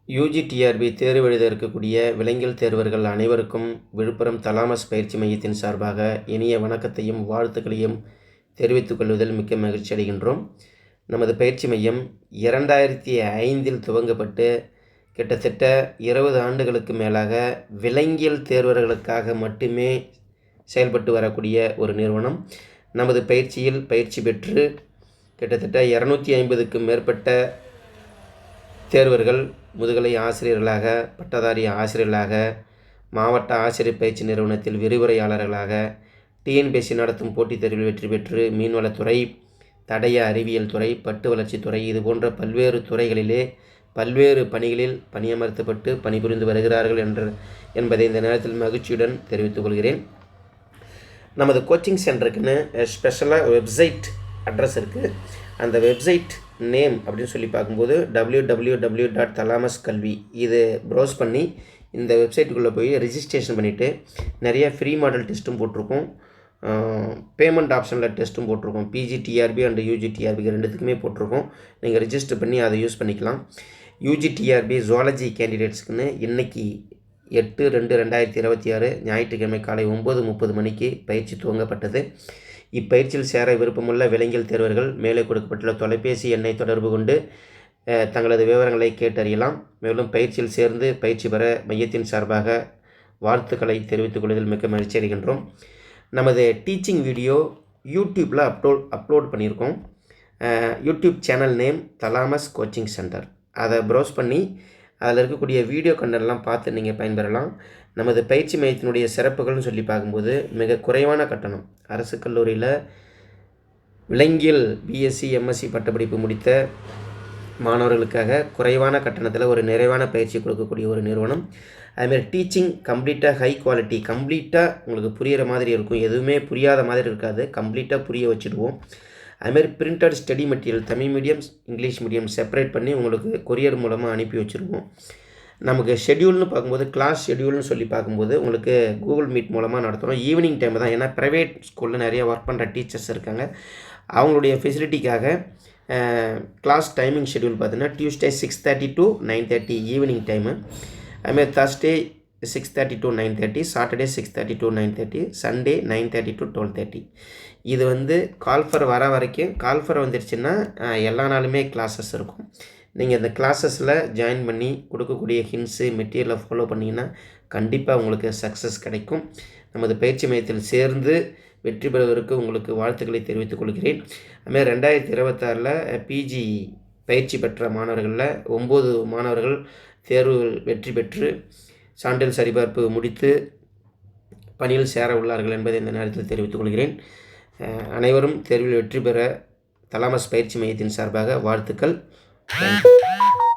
UGTRB தேர்வு எழுத இருக்கக்கூடிய விலங்கியல் தேர்வர்கள் அனைவருக்கும் விழுப்புரம் தலாமஸ் பயிற்சி மையத்தின் சார்பாக இனிய வணக்கத்தையும் வாழ்த்துக்களையும் தெரிவித்துக் கொள்வதில் மிக்க மகிழ்ச்சி அடைகின்றோம். நமது பயிற்சி மையம் 2005 துவங்கப்பட்டு கிட்டத்தட்ட 20 ஆண்டுகளுக்கு மேலாக விலங்கியல் தேர்வர்களுக்காக மட்டுமே செயல்பட்டு வரக்கூடிய ஒரு நிறுவனம். நமது பயிற்சியில் பயிற்சி பெற்று கிட்டத்தட்ட 250க்கும் மேற்பட்ட தேர்வர்கள் முதுகலை ஆசிரியர்களாக, பட்டதாரி ஆசிரியர்களாக, மாவட்ட ஆசிரியர் பயிற்சி நிறுவனத்தில் விரிவுரையாளர்களாக, டிஎன்பிஎஸ்சி நடத்தும் போட்டித் தேர்வில் வெற்றி பெற்று மீன்வளத்துறை, தடய அறிவியல் துறை, பட்டு வளர்ச்சித்துறை இது போன்ற பல்வேறு துறைகளிலே பல்வேறு பணிகளில் பணியமர்த்தப்பட்டு பணிபுரிந்து வருகிறார்கள் என்பதை இந்த நேரத்தில் மகிழ்ச்சியுடன் தெரிவித்துக் கொள்கிறேன். நமது கோச்சிங் சென்டருக்குன்னு ஸ்பெஷலாக வெப்சைட் அட்ரஸ் இருக்குது. அந்த வெப்சைட் நேம் அப்படின்னு சொல்லி பார்க்கும்போது www.thalamaskalvi இது ப்ரௌஸ் பண்ணி இந்த வெப்சைட்டுக்குள்ளே போய் ரிஜிஸ்ட்ரேஷன் பண்ணிவிட்டு நிறைய ஃப்ரீ மாடல் டெஸ்ட்டும் போட்டிருக்கோம், பேமெண்ட் ஆப்ஷனில் டெஸ்ட்டும் போட்டிருக்கோம். பிஜிடிஆர்பி அண்ட் யூஜிடிஆர்பி ரெண்டுத்துக்குமே போட்டிருக்கோம். நீங்கள் ரிஜிஸ்டர் பண்ணி அதை யூஸ் பண்ணிக்கலாம். யூஜிடிஆர்பி ஜுவாலஜி கேண்டிடேட்ஸ்க்குன்னு இன்றைக்கி 8/2/2026 ஞாயிற்றுக்கிழமை காலை 9:30 மணிக்கு பயிற்சி துவங்கப்பட்டது. இப்பயிற்சியில் சேர விருப்பமுள்ள விலங்கியல் தேர்வர்கள் மேலே கொடுக்கப்பட்டுள்ள தொலைபேசி எண்ணை தொடர்பு கொண்டு தங்களது விவரங்களை கேட்டறியலாம். மேலும் பயிற்சியில் சேர்ந்து பயிற்சி பெற மையத்தின் சார்பாக வாழ்த்துக்களை தெரிவித்துக் கொள்வதில் மிக்க மகிழ்ச்சி அடைகின்றோம். நமது டீச்சிங் வீடியோ யூடியூப்பில் அப்லோட் பண்ணியிருக்கோம். YouTube channel name thalamus coaching centre. அதை ப்ரௌஸ் பண்ணி அதில் இருக்கக்கூடிய வீடியோ கண்டென்ட்லாம் பார்த்து நீங்கள் பயன்பெறலாம். நமது பயிற்சி மையத்தினுடைய சிறப்புகள்னு சொல்லி பார்க்கும்போது மிக குறைவான கட்டணம். அரசு கல்லூரியில் விலங்கியல் பிஎஸ்சி எம்எஸ்சி பட்டப்படிப்பு முடித்த மாணவர்களுக்காக குறைவான கட்டணத்தில் ஒரு நிறைவான பயிற்சி கொடுக்கக்கூடிய ஒரு நிறுவனம். அதுமாதிரி டீச்சிங் கம்ப்ளீட்டாக ஹை குவாலிட்டி, கம்ப்ளீட்டாக உங்களுக்கு புரிகிற மாதிரி இருக்கும், எதுவுமே புரியாத மாதிரி இருக்காது, கம்ப்ளீட்டாக புரிய வச்சுடுவோம். அதுமாதிரி printed study material Tamil medium English medium separate பண்ணி உங்களுக்கு கொரியர் மூலமாக அனுப்பி வச்சுருவோம். நமக்கு ஷெட்யூல்னு பார்க்கும்போது கிளாஸ் ஷெட்யூல்னு சொல்லி பார்க்கும்போது உங்களுக்கு கூகுள் மீட் மூலமாக நடத்துகிறோம். ஈவினிங் டைம் தான், ஏன்னா ப்ரைவேட் ஸ்கூலில் நிறைய ஒர்க் பண்ணுற டீச்சர்ஸ் இருக்காங்க. அவங்களுடைய ஃபெசிலிட்டிக்காக கிளாஸ் டைமிங் ஷெட்யூல் பார்த்தீங்கன்னா டியூஸ்டே 6:30 to 9:30 ஈவினிங் டைமு. அதுமாதிரி Thursday 6:30 to 9:30, Saturday 6:30 to 9:30, Sunday 9:30 to 12:30. இது கால்ஃபர் வர வரைக்கும், கால்ஃபர் வந்துடுச்சுன்னா எல்லா நாளுமே கிளாஸஸ் இருக்கும். நீங்கள் இந்த கிளாஸஸில் ஜாயின் பண்ணி கொடுக்கக்கூடிய ஹிண்ட்ஸு மெட்டீரியலை ஃபாலோ பண்ணிங்கன்னா கண்டிப்பாக உங்களுக்கு சக்ஸஸ் கிடைக்கும். நமது பயிற்சி மையத்தில் சேர்ந்து வெற்றி பெறுவதற்கு உங்களுக்கு வாழ்த்துக்களை தெரிவித்துக் கொள்கிறேன். அதுமாதிரி 2026 பிஜி பயிற்சி பெற்ற மாணவர்களில் 9 மாணவர்கள் தேர்வுகள் வெற்றி பெற்று சான்றிதழ் சரிபார்ப்பு முடித்து பணியில் சேர உள்ளார்கள் என்பதை இந்த நேரத்தில் தெரிவித்துக் கொள்கிறேன். அனைவரும் தேர்வில் வெற்றி பெற தலாமஸ் பயிற்சி மையத்தின் சார்பாக வாழ்த்துக்கள்.